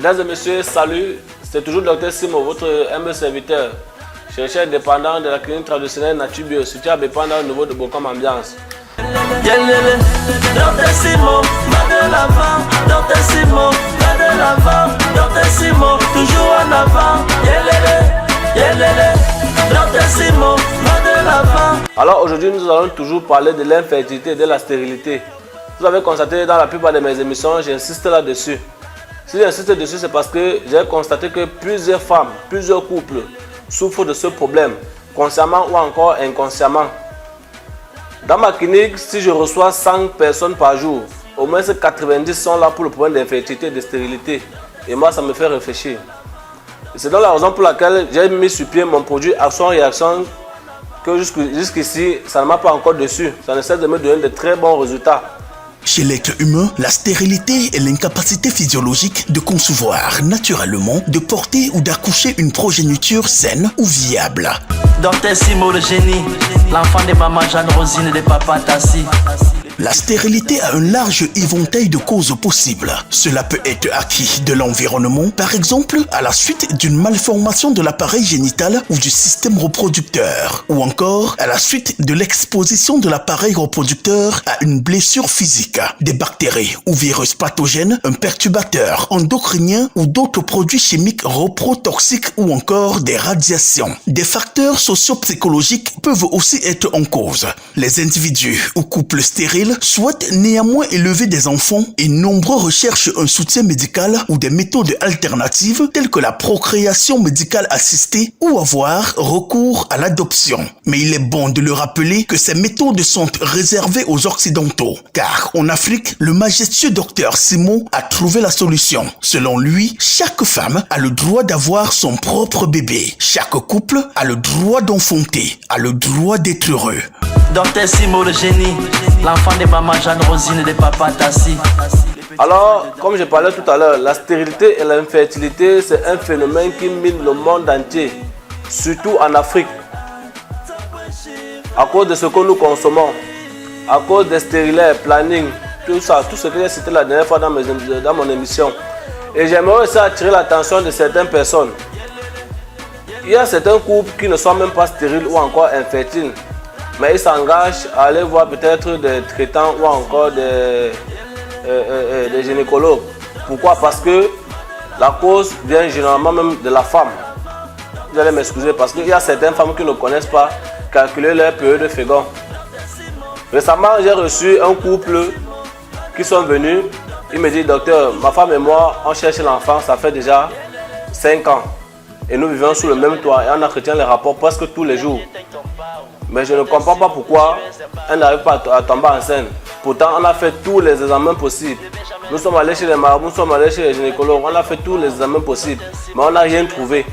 Mesdames et messieurs, salut, c'est toujours Dr Simo, votre humble serviteur, chercheur indépendant de la clinique traditionnelle Nature Bio, soutien dépendant au niveau de Bocom Ambiance. Dr Simo, va de l'avant, Dr Simo, va de l'avant, Dr Simo, toujours en avant. Dr Simo, va de l'avant. Alors aujourd'hui, nous allons toujours parler de l'infertilité et de la stérilité. Vous avez constaté dans la plupart de mes émissions, j'insiste là-dessus. Si j'insiste dessus, c'est parce que j'ai constaté que plusieurs femmes, plusieurs couples souffrent de ce problème, consciemment ou encore inconsciemment. Dans ma clinique, si je reçois 100 personnes par jour, au moins 90 sont là pour le problème d'infertilité et de stérilité. Et moi, ça me fait réfléchir. C'est donc la raison pour laquelle j'ai mis sur pied mon produit Action-Réaction, que jusqu'ici, ça ne m'a pas encore dessus. Ça ne cesse de me donner de très bons résultats. Chez l'être humain, la stérilité est l'incapacité physiologique de concevoir naturellement, de porter ou d'accoucher une progéniture saine ou viable. Dr Simo le génie, l'enfant de maman Jeanne Rosine et de papa Tassi. La stérilité a un large éventail de causes possibles. Cela peut être acquis de l'environnement, par exemple à la suite d'une malformation de l'appareil génital ou du système reproducteur, ou encore à la suite de l'exposition de l'appareil reproducteur à une blessure physique, des bactéries ou virus pathogènes, un perturbateur endocrinien ou d'autres produits chimiques reprotoxiques ou encore des radiations. Des facteurs socio-psychologiques peuvent aussi être en cause. Les individus ou couples stériles souhaitent néanmoins élever des enfants et nombreux recherchent un soutien médical ou des méthodes alternatives telles que la procréation médicale assistée ou avoir recours à l'adoption. Mais il est bon de le rappeler que ces méthodes sont réservées aux Occidentaux, car en Afrique, le majestueux docteur Simo a trouvé la solution. Selon lui, chaque femme a le droit d'avoir son propre bébé. Chaque couple a le droit d'enfanter, a le droit d'être heureux. Dr Simo le génie, l'enfant de maman Jeanne Rosine et de papa Tassi. Alors, comme je parlais tout à l'heure, la stérilité et l'infertilité, c'est un phénomène qui mine le monde entier, surtout en Afrique. À cause de ce que nous consommons, à cause des stériles, planning, tout ça, tout ce que j'ai cité la dernière fois dans mon émission. Et j'aimerais aussi attirer l'attention de certaines personnes. Il y a certains couples qui ne sont même pas stériles ou encore infertiles, mais ils s'engagent à aller voir peut-être des traitants ou encore des gynécologues. Pourquoi? Parce que la cause vient généralement même de la femme. Vous allez m'excuser parce qu'il y a certaines femmes qui ne connaissent pas calculer leur période de fécond. Récemment, j'ai reçu un couple qui sont venus. Il me dit, docteur, ma femme et moi, on cherche l'enfant, ça fait déjà 5 ans. Et nous vivons sous le même toit et on entretient les rapports presque tous les jours. Mais je ne comprends pas pourquoi elle n'arrive pas à tomber enceinte. Pourtant, on a fait tous les examens possibles. Nous sommes allés chez les marabouts, nous sommes allés chez les gynécologues, on a fait tous les examens possibles. Mais on n'a rien trouvé.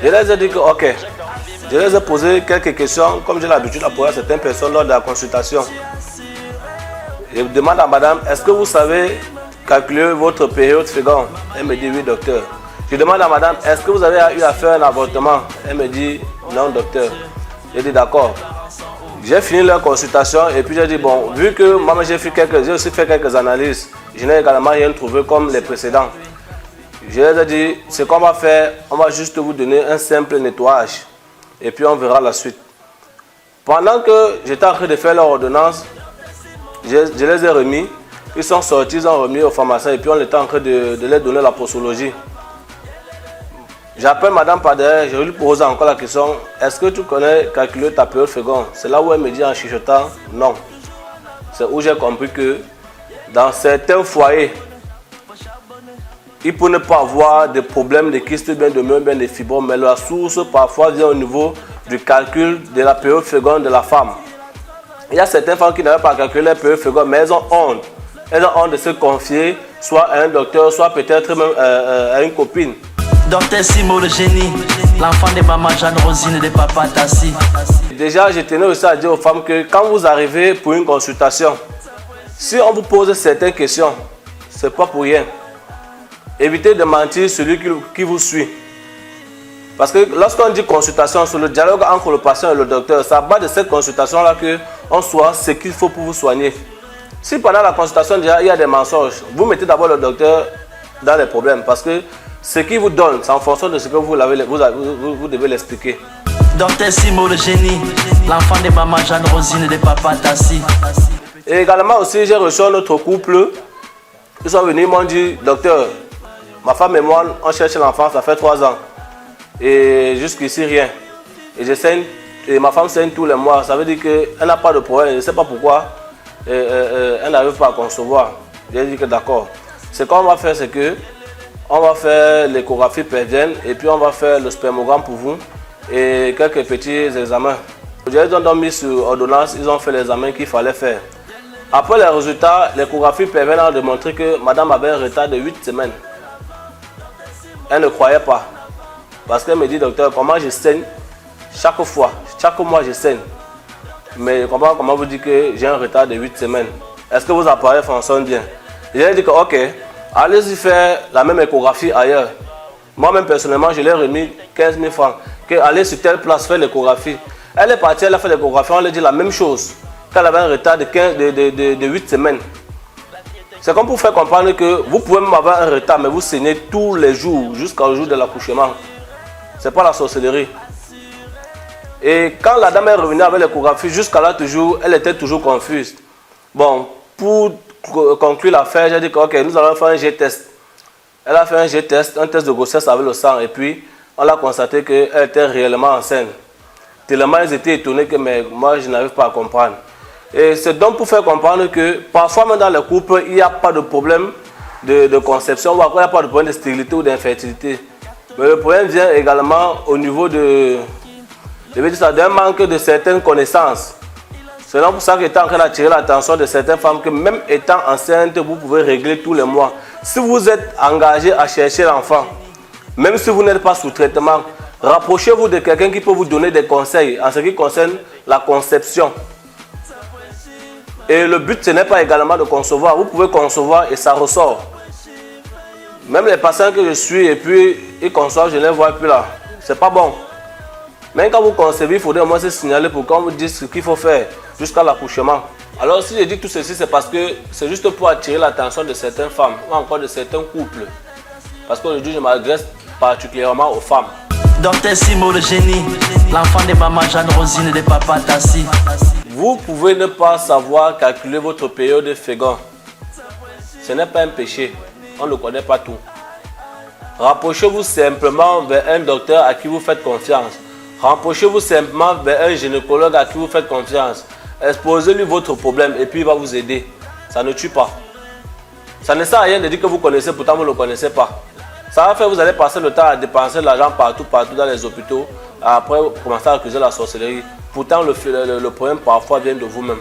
Je les ai dit que, ok. Je les ai posé quelques questions, comme j'ai l'habitude de poser à certaines personnes lors de la consultation. Je demande à madame, est-ce que vous savez calculer votre période féconde? Elle me dit, oui, docteur. Je demande à madame, est-ce que vous avez eu à faire un avortement? Elle me dit, non, docteur. J'ai dit d'accord. J'ai fini leur consultation et puis j'ai dit bon, vu que moi j'ai aussi fait quelques analyses, je n'ai également rien trouvé comme les précédents. Je les ai dit, ce qu'on va faire, on va juste vous donner un simple nettoyage et puis on verra la suite. Pendant que j'étais en train de faire leur ordonnance, je les ai remis. Ils sont sortis, ils ont remis au pharmacien et puis on était en train de leur donner la posologie. J'appelle madame par derrière, je lui pose encore la question, est-ce que tu connais calculer ta période féconde? C'est là où elle me dit en chuchotant, non. C'est où j'ai compris que dans certains foyers, il peut ne pas avoir de problèmes de kystes, bien de mœurs, bien de fibromes, mais la source parfois vient au niveau du calcul de la période féconde de la femme. Il y a certaines femmes qui n'arrivent pas à calculer la période féconde, mais elles ont honte. Elles ont honte de se confier, soit à un docteur, soit peut-être même à une copine. Dr Simo le génie, l'enfant de maman Jeanne Rosine et de papa Tassi. Déjà, je tenais aussi à dire aux femmes que quand vous arrivez pour une consultation, si on vous pose certaines questions, ce n'est pas pour rien. Évitez de mentir celui qui vous suit. Parce que lorsqu'on dit consultation, sur le dialogue entre le patient et le docteur, c'est à base de cette consultation-là qu'on soit ce qu'il faut pour vous soigner. Si pendant la consultation, déjà, il y a des mensonges, vous mettez d'abord le docteur dans les problèmes. Parce que ce qu'il vous donne, c'est en fonction de ce que vous devez l'expliquer. Docteur Simo le génie, l'enfant de maman Jeanne Rosine et de papa Tassi. Et également aussi, j'ai reçu un autre couple. Ils sont venus, ils m'ont dit, docteur, ma femme et moi, on cherche l'enfant, ça fait 3 ans. Et jusqu'ici, rien. Et je saigne, et ma femme saigne tous les mois. Ça veut dire qu'elle n'a pas de problème. Je ne sais pas pourquoi elle n'arrive pas à concevoir. J'ai dit que d'accord. Ce qu'on va faire, c'est que on va faire l'échographie pelvienne et puis on va faire le spermogramme pour vous et quelques petits examens. Ils ont mis sur ordonnance, ils ont fait l'examen qu'il fallait faire. Après les résultats, l'échographie pelvienne a démontré que madame avait un retard de 8 semaines. Elle ne croyait pas. Parce qu'elle me dit, docteur, comment je saigne chaque mois je saigne. Mais comment vous dites que j'ai un retard de 8 semaines? Est-ce que vos appareils fonctionnent bien? J'ai dit que ok, allez-y faire la même échographie ailleurs. Moi-même personnellement, je l'ai remis 15 000 francs. Allez sur telle place faire l'échographie. Elle est partie, elle a fait l'échographie, on lui dit la même chose. Qu'elle avait un retard de 8 semaines. C'est comme pour faire comprendre que vous pouvez même avoir un retard, mais vous saignez tous les jours, jusqu'au jour de l'accouchement. C'est pas la sorcellerie. Et quand la dame est revenue avec l'échographie, jusqu'à là toujours, elle était toujours confuse. Bon, pour conclure l'affaire, j'ai dit que ok, nous allons faire un G-test. Elle a fait un G-test, un test de grossesse avec le sang, et puis on a constaté qu'elle était réellement enceinte. Tellement ils étaient étonnés que mais moi je n'arrive pas à comprendre. Et c'est donc pour faire comprendre que parfois même dans le couple, il n'y a pas de problème de conception, ou encore il n'y a pas de problème de stérilité ou d'infertilité. Mais le problème vient également au niveau d'un manque de certaines connaissances. C'est donc pour ça que j'étais en train d'attirer l'attention de certaines femmes que même étant enceinte, vous pouvez régler tous les mois. Si vous êtes engagé à chercher l'enfant, même si vous n'êtes pas sous traitement, rapprochez-vous de quelqu'un qui peut vous donner des conseils en ce qui concerne la conception. Et le but, ce n'est pas également de concevoir. Vous pouvez concevoir et ça ressort. Même les patients que je suis et puis ils conçoivent, je ne les vois plus là. C'est pas bon. Même quand vous concevez, il faudrait au moins se signaler pour qu'on vous dise ce qu'il faut faire jusqu'à l'accouchement. Alors si je dis tout ceci, c'est parce que c'est juste pour attirer l'attention de certaines femmes ou encore de certains couples. Parce qu'aujourd'hui, je m'adresse particulièrement aux femmes. Docteur Simo le génie, l'enfant de maman Jeanne Rosine et de papa Tassi. Vous pouvez ne pas savoir calculer votre période féconde. Ce n'est pas un péché. On ne connaît pas tout. Rapprochez-vous simplement vers un docteur à qui vous faites confiance. Rapprochez-vous simplement vers un gynécologue à qui vous faites confiance. Exposez-lui votre problème et puis il va vous aider. Ça ne tue pas. Ça ne sert à rien de dire que vous connaissez, pourtant vous ne le connaissez pas. Ça va faire que vous allez passer le temps à dépenser de l'argent partout dans les hôpitaux. Après, vous commencez à accuser la sorcellerie. Pourtant, le problème parfois vient de vous-même.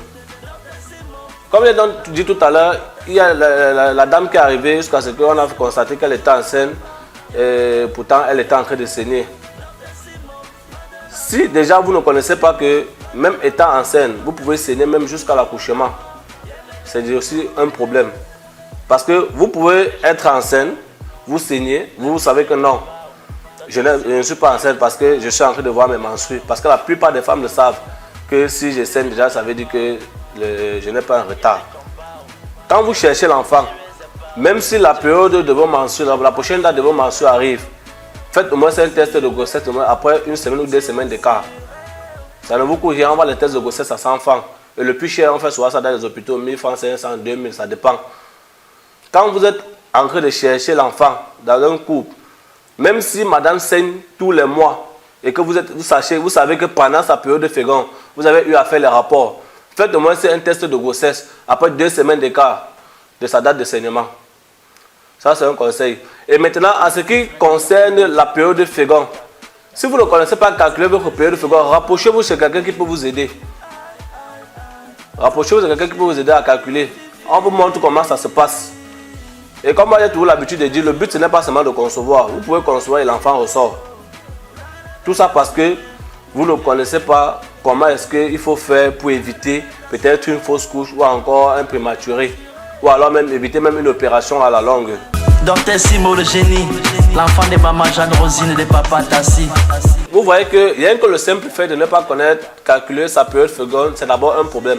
Comme j'ai dit tout à l'heure, il y a la dame qui est arrivée jusqu'à ce qu'on a constaté qu'elle était enceinte. Et pourtant, elle était en train de saigner. Si déjà vous ne connaissez pas que même étant enceinte, vous pouvez saigner même jusqu'à l'accouchement, c'est aussi un problème. Parce que vous pouvez être enceinte, vous saignez, vous savez que non, je ne suis pas enceinte parce que je suis en train de voir mes menstrues. Parce que la plupart des femmes le savent que si je saigne déjà, ça veut dire que je n'ai pas un retard. Quand vous cherchez l'enfant, même si la période de vos menstrues, la prochaine date de vos menstrues arrive, faites au moins un test de grossesse après 1 semaine ou 2 semaines d'écart. Ça ne vous coûte rien, on va les tests de grossesse à 100 francs. Et le plus cher, on fait souvent ça dans les hôpitaux, 1000 francs, 500, 2000, ça dépend. Quand vous êtes en train de chercher l'enfant dans un couple, même si madame saigne tous les mois et que vous savez que pendant sa période de fécond, vous avez eu à faire les rapports, faites au moins un test de grossesse après 2 semaines d'écart de sa date de saignement. Ça, c'est un conseil. Et maintenant, en ce qui concerne la période de fécond, si vous ne connaissez pas calculer votre période de fécond, rapprochez-vous chez quelqu'un qui peut vous aider. Rapprochez-vous de quelqu'un qui peut vous aider à calculer. On vous montre comment ça se passe. Et comme moi j'ai toujours l'habitude de dire, le but ce n'est pas seulement de concevoir. Vous pouvez concevoir et l'enfant ressort. Tout ça parce que vous ne connaissez pas comment est-ce qu'il faut faire pour éviter peut-être une fausse couche ou encore un prématuré. Ou alors même éviter même une opération à la longue. Docteur Simo le génie, l'enfant de maman Jeanne Rosine et de papa Tassi. Vous voyez que rien que le simple fait de ne pas connaître, calculer sa période féconde, c'est d'abord un problème.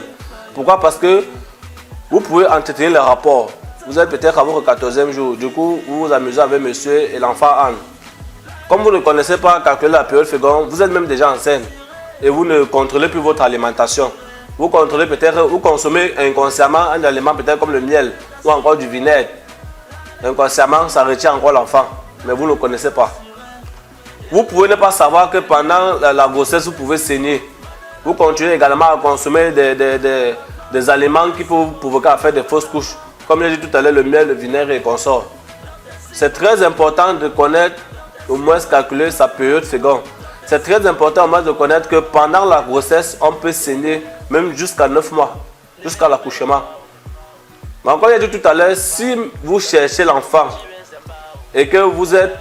Pourquoi? Parce que vous pouvez entretenir les rapports. Vous êtes peut-être à votre 14e jour. Du coup, vous vous amusez avec monsieur et l'enfant Anne. Comme vous ne connaissez pas calculer la période féconde, vous êtes même déjà enceinte. Et vous ne contrôlez plus votre alimentation. Vous contrôlez peut-être, vous consommez inconsciemment un aliment peut-être comme le miel ou encore du vinaigre. Inconsciemment, ça retient encore l'enfant. Mais vous ne le connaissez pas. Vous pouvez ne pas savoir que pendant la grossesse, vous pouvez saigner. Vous continuez également à consommer des aliments qui peuvent provoquer à faire des fausses couches. Comme j'ai dit tout à l'heure, le miel, le vinaigre et consorts. C'est très important de connaître, au moins calculer sa période féconde. C'est très important au moins de connaître que pendant la grossesse, on peut saigner même jusqu'à 9 mois, jusqu'à l'accouchement. Mais comme j'ai dit tout à l'heure, si vous cherchez l'enfant et que vous savez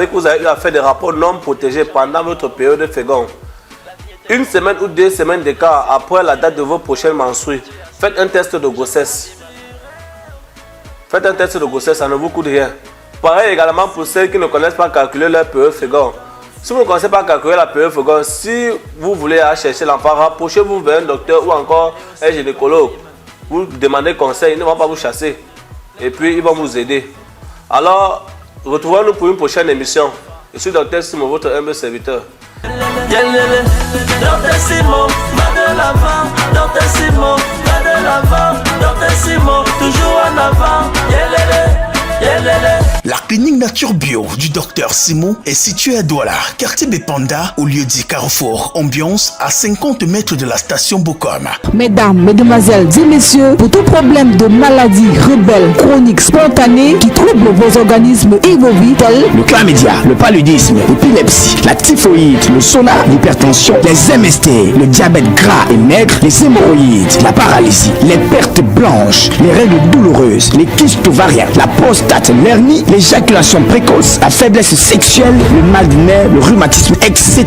que vous avez eu à faire des rapports non protégés pendant votre période féconde, une semaine ou 2 semaines d'écart après la date de vos prochaines menstrues, faites un test de grossesse. Faites un test de grossesse, ça ne vous coûte rien. Pareil également pour celles qui ne connaissent pas calculer leur période féconde. Si vous ne connaissez pas calculer la période féconde, si vous voulez aller chercher l'enfant, rapprochez-vous vers un docteur ou encore un gynécologue. Vous demandez conseil, ils ne vont pas vous chasser. Et puis, ils vont vous aider. Alors, retrouvons-nous pour une prochaine émission. Je suis Dr Simon, votre humble serviteur. Dr Simon, va de l'avant. Dr Simon, va de l'avant. Dr Simon, toujours en avant. La clinique Nature Bio du Dr Simon est située à Douala, quartier Bepanda, au lieu dit Carrefour Ambiance, à 50 mètres de la station Bokom. Mesdames, mesdemoiselles et messieurs, pour tout problème de maladie rebelle, chronique, spontanée, qui trouble vos organismes et vos vies, tels le chlamydia, le paludisme, l'épilepsie, la typhoïde, le sauna, l'hypertension, les MST, le diabète gras et maigre, les hémorroïdes, la paralysie, les pertes blanches, les règles douloureuses, les kystes ovariens, la prostate, l'hernie, l'éjaculation précoce, la faiblesse sexuelle, le mal du nerf, le rhumatisme, etc.